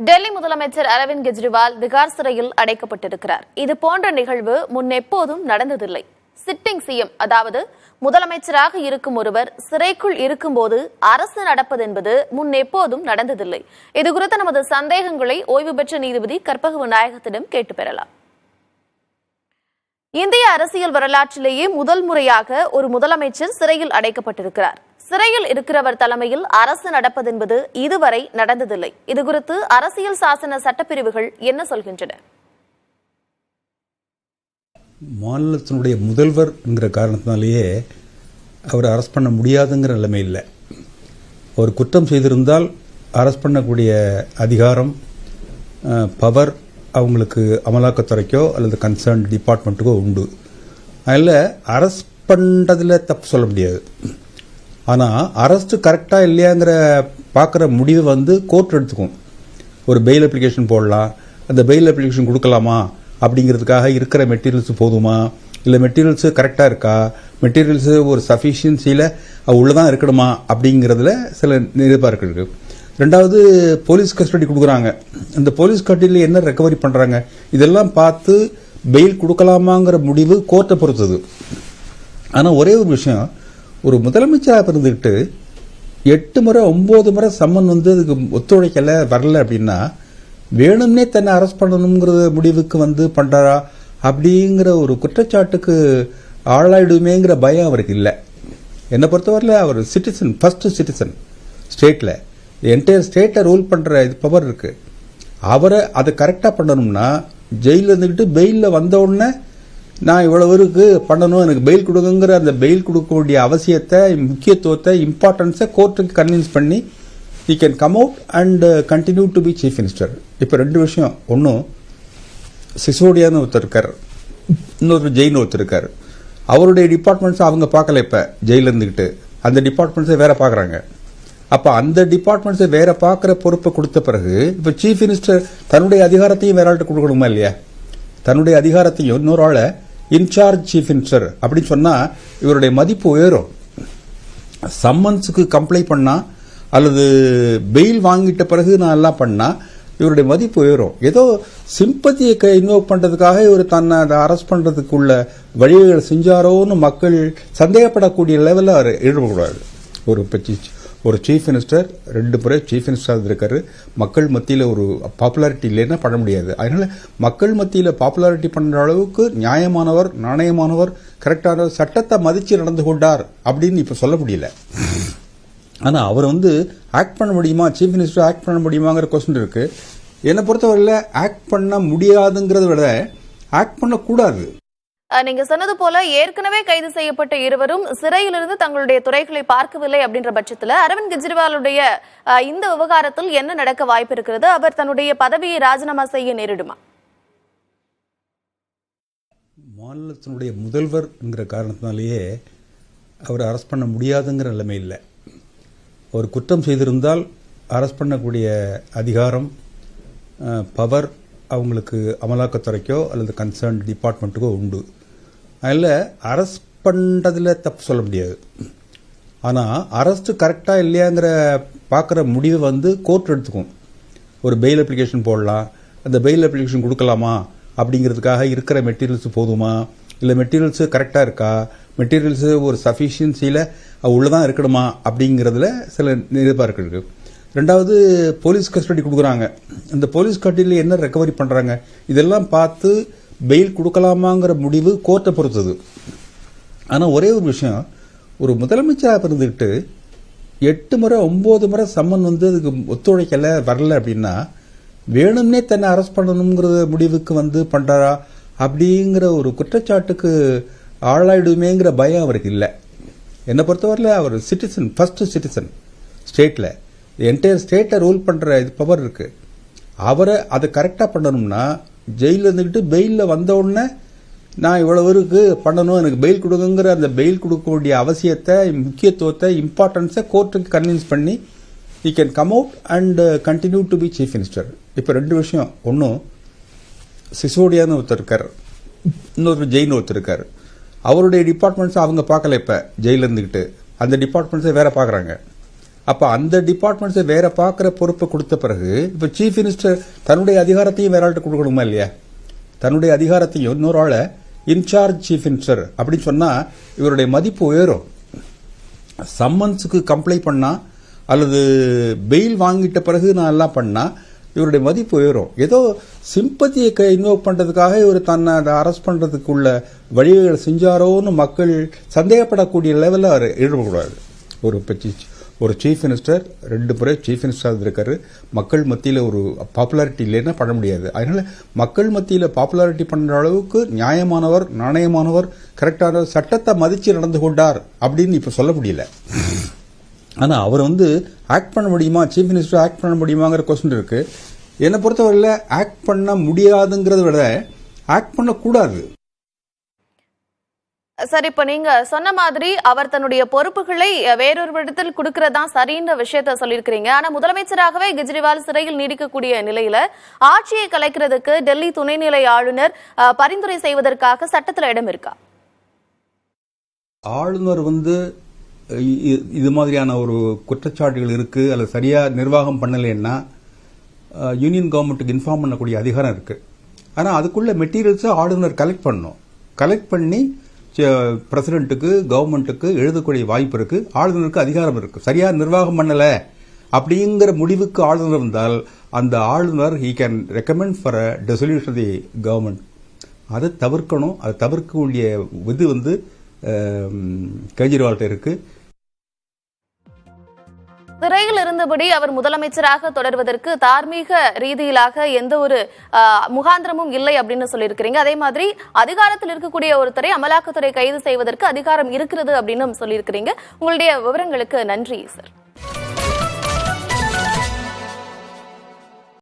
டெல்லி முதலமைச்சர் அரவிந்த் கெஜ்ரிவால் திகார் சிறையில் அடைக்கப்பட்டிருக்கிறார். இது போன்ற நிகழ்வு முன்னெப்போதும் நடந்ததில்லை. சிட்டிங் சிஎம், அதாவது முதலமைச்சராக இருக்கும் ஒருவர் சிறைக்குள் இருக்கும்போது அரசு நடப்பது என்பது முன்னெப்போதும் நடந்ததில்லை. இதுகுறித்த நமது சந்தேகங்களை ஓய்வு பெற்ற நீதிபதி கற்பக விநாயகத்திடம் கேட்டு பெறலாம். இந்திய அரசியல் வரலாற்றிலேயே முதல் முறையாக ஒரு முதலமைச்சர் சிறையில் அடைக்கப்பட்டிருக்கிறார். சிறையில் இருக்கிறவர் தலைமையில் அரசு நடப்பது என்பது இதுவரை நடந்ததில்லை. இதுகுறித்து அரசியல் சாசன சட்டப்பிரிவுகள் என்ன சொல்கின்றன? மாநிலத்தினுடைய முதல்வர் என்கிற காரணத்தினாலேயே அவர் அரெஸ்ட் பண்ண முடியாதுங்கிற நிலைமை இல்லை. அவர் குற்றம் செய்திருந்தால் அரெஸ்ட் பண்ணக்கூடிய அதிகாரம், பவர் அவங்களுக்கு அமலாக்கத்துறைக்கோ அல்லது கன்சர்ன் டிபார்ட்மெண்ட்டுக்கோ உண்டு. அதில் அரெஸ்ட் பண்ணுறதுல தப்பு சொல்ல முடியாது. ஆனால் அரெஸ்ட் கரெக்டாக இல்லையாங்கிற பார்க்குற முடிவை கோர்ட் எடுத்துக்கும். ஒரு பெயில் அப்ளிகேஷன் போடலாம், அந்த பெயில் அப்ளிகேஷன் கொடுக்கலாமா அப்படிங்கிறதுக்காக இருக்கிற மெட்டீரியல்ஸ் போதுமா, இல்லை மெட்டீரியல்ஸு கரெக்டாக இருக்கா, மெட்டீரியல்ஸு ஒரு சஃபிஷியன்சியில் உள்ளதான் இருக்கணுமா அப்படிங்கிறதுல சில எதிர்பார்ப்பு இருக்கு. ரெண்டாவது, போலீஸ் கஸ்டடி கொடுக்குறாங்க. அந்த போலீஸ் கஸ்டடியில் என்ன ரெக்கவரி பண்ணுறாங்க, இதெல்லாம் பார்த்து பெயில் கொடுக்கலாமாங்கிற முடிவு கோர்ட்டை பொறுத்தது. ஆனால் ஒரே ஒரு விஷயம், ஒரு முதலமைச்சராக இருந்துக்கிட்டு 8 முறை 9 முறை சம்மன் அதுக்கு ஒத்துழைக்கல வரல அப்படின்னா வேணும்னே தன்னை அரெஸ்ட் பண்ணணுங்கிற முடிவுக்கு பண்றாரா அப்படிங்கிற ஒரு குற்றச்சாட்டுக்கு ஆளாயிடுமேங்கிற பயம் அவருக்கு இல்லை. என்னை பொறுத்தவரையில் அவர் சிட்டிசன், ஃபர்ஸ்ட் சிட்டிசன் ஸ்டேட்டில், என்டையர் ஸ்டேட்டை ரூல் பண்ணுற இது பவர் இருக்கு. அவரை அதை கரெக்டாக பண்ணணும்னா ஜெயிலில் இருந்துக்கிட்டு பெயிலில் வந்த உடனே நான் இவ்வளவு இருக்கு பண்ணணும், எனக்கு பெயில் கொடுங்கிற அந்த பெயில் கொடுக்க வேண்டிய அவசியத்தை, முக்கியத்துவத்தை, இம்பார்ட்டன்ஸை கோர்ட்டுக்கு கன்வின்ஸ் பண்ணி he can come out and continue to be chief minister. இப்போ 2 விஷயம். ஒன்றும் சிசோடியான்னு ஒருத்தர் இருக்கார், இன்னொரு ஜெயின் ஒருத்தர் இருக்கார். அவருடைய டிபார்ட்மெண்ட்ஸ் அவங்க பார்க்கல. இப்போ ஜெயிலில் இருந்துக்கிட்டு அந்த டிபார்ட்மெண்ட்ஸை வேற பார்க்குறாங்க. அப்போ அந்த டிபார்ட்மெண்ட்ஸை வேற பார்க்குற பொறுப்பை கொடுத்த பிறகு இப்போ சீஃப் மினிஸ்டர் தன்னுடைய அதிகாரத்தையும் வேற ஆள்கிட்ட கொடுக்கணுமா இல்லையா? தன்னுடைய அதிகாரத்தையும் இன்னொரு ஆளை இன்சார்ஜ் சீஃப் மினிஸ்டர் அப்படின்னு சொன்னா இவருடைய மதிப்பு உயரும். சம்மன்ஸுக்கு கம்ப்ளைண்ட் பண்ணா அல்லது பெயில் வாங்கிட்ட பிறகு நான் எல்லாம் பண்ணா இவருடைய மதிப்பு உயரும். ஏதோ சிம்பத்தியை இன்வோக் பண்றதுக்காக இவர் தன்னை அதை அரெஸ்ட் பண்றதுக்குள்ள வழிகளை செஞ்சாரோன்னு மக்கள் சந்தேகப்படக்கூடிய லெவலில் அவர் ஈடுபடக்கூடாது. ஒரு சீஃப் மினிஸ்டர் 2 முறை சீஃப் மினிஸ்டர் இருக்காரு. மக்கள் மத்தியில் ஒரு பாப்புலாரிட்டி இல்லைன்னா பண்ண முடியாது. அதனால மக்கள் மத்தியில் பாப்புலாரிட்டி பண்ற அளவுக்கு நியாயமானவர், நாணயமானவர், கரெக்டானவர், சட்டத்தை மதிச்சு நடந்து கொண்டார் அப்படின்னு இப்ப சொல்ல முடியல. ஆனா அவர் ஆக்ட் பண்ண முடியுமா, சீஃப் மினிஸ்டர் ஆக்ட் பண்ண முடியுமாங்கிற கொஸ்டின் இருக்கு. என்னை பொறுத்தவரையில் ஆக்ட் பண்ண முடியாதுங்கிறத விட ஆக்ட் பண்ணக்கூடாது. நீங்க சொன்னது போல ஏற்கனவே கைது செய்யப்பட்ட இருவரும் சிறையிலிருந்து தங்களுடைய துறைகளை பார்க்கவில்லை அப்படின்ற பட்சத்தில் அரவிந்த் கெஜ்ரிவாலுடைய இந்த விவகாரத்தில் என்ன நடக்க வாய்ப்பு இருக்கிறது? அவர் தன்னுடைய பதவியை ராஜினாமா செய்ய நேரிடுமா? மாநிலத்தினுடைய முதல்வர் என்கிற காரணத்தினாலேயே அவர் அரெஸ்ட் பண்ண முடியாதுங்கிற நிலைமை இல்லை. அவர் குற்றம் செய்திருந்தால் அரெஸ்ட் பண்ணக்கூடிய அதிகாரம், பவர் அவங்களுக்கு அமலாக்கத்துறைக்கோ அல்லது கன்சர்ன் டிபார்ட்மெண்ட்டுக்கோ உண்டு. அதில் அரெஸ்ட் பண்ணுறதுல தப்பு சொல்ல முடியாது. ஆனால் அரெஸ்ட் கரெக்டாக இல்லையாங்கிற பார்க்குற முடிவை கோர்ட் எடுத்துக்கும். ஒரு பெயில் அப்ளிகேஷன் போடலாம், அந்த பெயில் அப்ளிகேஷன் கொடுக்கலாமா அப்படிங்கிறதுக்காக இருக்கிற மெட்டீரியல்ஸ் போதுமா, இல்லை மெட்டீரியல்ஸு கரெக்டாக இருக்கா, மெட்டீரியல்ஸு ஒரு சஃபிஷியன்சியில் உள்ளதான் இருக்கணுமா அப்படிங்கிறதுல சில எதிர்பார்ப்பு இருக்கு. ரெண்டாவது, போலீஸ் கஸ்டடி கொடுக்குறாங்க. அந்த போலீஸ் கஸ்டடியில் என்ன ரெக்கவரி பண்ணுறாங்க, இதெல்லாம் பார்த்து பெயில் கொடுக்கலாமாங்கிற முடிவு கோர்ட்டை பொறுத்தது. ஆனால் ஒரே ஒரு விஷயம், ஒரு முதலமைச்சராக இருந்துக்கிட்டு 8 முறை 9 முறை சம்மன் அதுக்கு ஒத்துழைக்கல வரல அப்படின்னா வேணும்னே தன்னை அரெஸ்ட் பண்ணணுங்கிற முடிவுக்கு பண்றாரா அப்படிங்கிற ஒரு குற்றச்சாட்டுக்கு ஆளாயிடுமேங்கிற பயம் அவருக்கு இல்லை. என்னை பொறுத்தவரையில் அவர் சிட்டிசன், ஃபர்ஸ்ட் சிட்டிசன் ஸ்டேட்டில், என்டையர் ஸ்டேட்டை ரூல் பண்ணுற இது பவர் இருக்கு. அவரை அதை கரெக்டாக பண்ணணும்னா ஜெயிலில் இருந்துக்கிட்டு பெயிலில் வந்த உடனே நான் இவ்வளவு இருக்கு பண்ணணும், எனக்கு பெயில் கொடுங்கிற அந்த பெயில் கொடுக்க வேண்டிய அவசியத்தை, முக்கியத்துவத்தை, இம்பார்ட்டன்ஸை கோர்ட்டுக்கு கன்வின்ஸ் பண்ணி he can come out and continue to be chief minister. இப்போ 2 விஷயம். ஒன்றும் சிசோடியான்னு ஒருத்தர் இருக்கார், இன்னொரு ஜெயின் ஒருத்தர் இருக்கார். அவருடைய டிபார்ட்மெண்ட்ஸ் அவங்க பார்க்கல. இப்போ ஜெயிலில் இருந்துக்கிட்டு அந்த டிபார்ட்மெண்ட்ஸை வேற பார்க்குறாங்க. அப்ப அந்த டிபார்ட்மெண்ட்ஸை வேற பார்க்குற பொறுப்பை கொடுத்த பிறகு இப்ப சீஃப் மினிஸ்டர் தன்னுடைய அதிகாரத்தையும் வேற ஆள்கிட்ட கொடுக்கணுமா இல்லையா? தன்னுடைய அதிகாரத்தையும் இன்னொரு ஆளை இன்சார்ஜ் சீஃப் மினிஸ்டர் அப்படின்னு சொன்னா இவருடைய மதிப்பு உயரும். சம்மன்ஸுக்கு கம்ப்ளை பண்ணா அல்லது பெயில் வாங்கிட்ட பிறகு நான் எல்லாம் பண்ணா இவருடைய மதிப்பு உயரும். ஏதோ சிம்பத்தியை இன்வோக் பண்றதுக்காக இவர் தன்னை அரெஸ்ட் பண்றதுக்குள்ள வழிவகைகளை செஞ்சாரோன்னு மக்கள் சந்தேகப்படக்கூடிய லெவலில் அவர் ஈடுபடக்கூடாது. ஒரு சீஃப் மினிஸ்டர் 2 முறை சீஃப் மினிஸ்டர் இருக்காரு. மக்கள் மத்தியில் ஒரு பாப்புலாரிட்டி இல்லைன்னா பண்ண முடியாது. அதனால மக்கள் மத்தியில் பாப்புலாரிட்டி பண்ற அளவுக்கு நியாயமானவர், நாணயமானவர், கரெக்டான சட்டத்தை மதிச்சு நடந்து கொண்டார் அப்படின்னு இப்ப சொல்ல முடியல. ஆனா அவர் ஆக்ட் பண்ண முடியுமா, சீஃப் மினிஸ்டர் ஆக்ட் பண்ண முடியுமாங்கிற கொஸ்டின் இருக்கு. என்னை பொறுத்தவரையில் ஆக்ட் பண்ண முடியாதுங்கிறத விட ஆக்ட் பண்ணக்கூடாது. சரி, இப்ப நீங்க சொன்ன மாதிரி அவர் தன்னுடைய பொறுப்புகளை வேறொரு இடத்தில் கொடுக்கறதா சரின்ற விஷயத்த சொல்லியிருக்கிறீங்க. ஆனா முதலமைச்சராகவே கெஜ்ரிவால் சிறையில் நீடிக்கக்கூடிய நிலையில ஆட்சியை கலைக்கிறதுக்கு டெல்லி துணைநிலை ஆளுநர் பரிந்துரை செய்வதற்காக சட்டத்தில் இடம் இருக்கா? ஆளுநர் இது மாதிரியான ஒரு குற்றச்சாட்டுகள் இருக்கு அல்லது சரியா நிர்வாகம் பண்ணலைன்னா யூனியன் கவர்மெண்ட்டுக்கு இன்ஃபார்ம் பண்ணக்கூடிய அதிகாரம் இருக்கு. ஆனா அதுக்குள்ள மெட்டீரியல்ஸை ஆளுநர் கலெக்ட் பண்ணணும். கலெக்ட் பண்ணி பிரசிடென்ட்டுக்கு, கவர்மெண்ட்டுக்கு எழுதக்கூடிய வாய்ப்பு இருக்கு. ஆளுநருக்கு அதிகாரம் இருக்கு. சரியா நிர்வாகம் பண்ணல அப்படிங்கிற முடிவுக்கு ஆளுநர் இருந்தால் அந்த ஆளுநர் he can recommend for a dissolution of the government. அதை தவிர்க்கணும். அதை தவிர்க்கக்கூடிய இது கெஜ்ரிவால்கிட்ட இருக்கு. சிறையில் இருந்தபடி அவர் முதலமைச்சராக தொடர்வதற்கு தார்மீக ரீதியிலாக எந்த ஒரு முகாந்திரமும் இல்லை அப்படின்னு சொல்லியிருக்கிறீங்க. அதே மாதிரி அதிகாரத்தில் இருக்கக்கூடிய ஒருத்தரை அமலாக்கத்துறை கைது செய்வதற்கு அதிகாரம் இருக்கிறது அப்படின்னு சொல்லியிருக்கிறீங்க. உங்களுடைய விவரங்களுக்கு நன்றி சார்.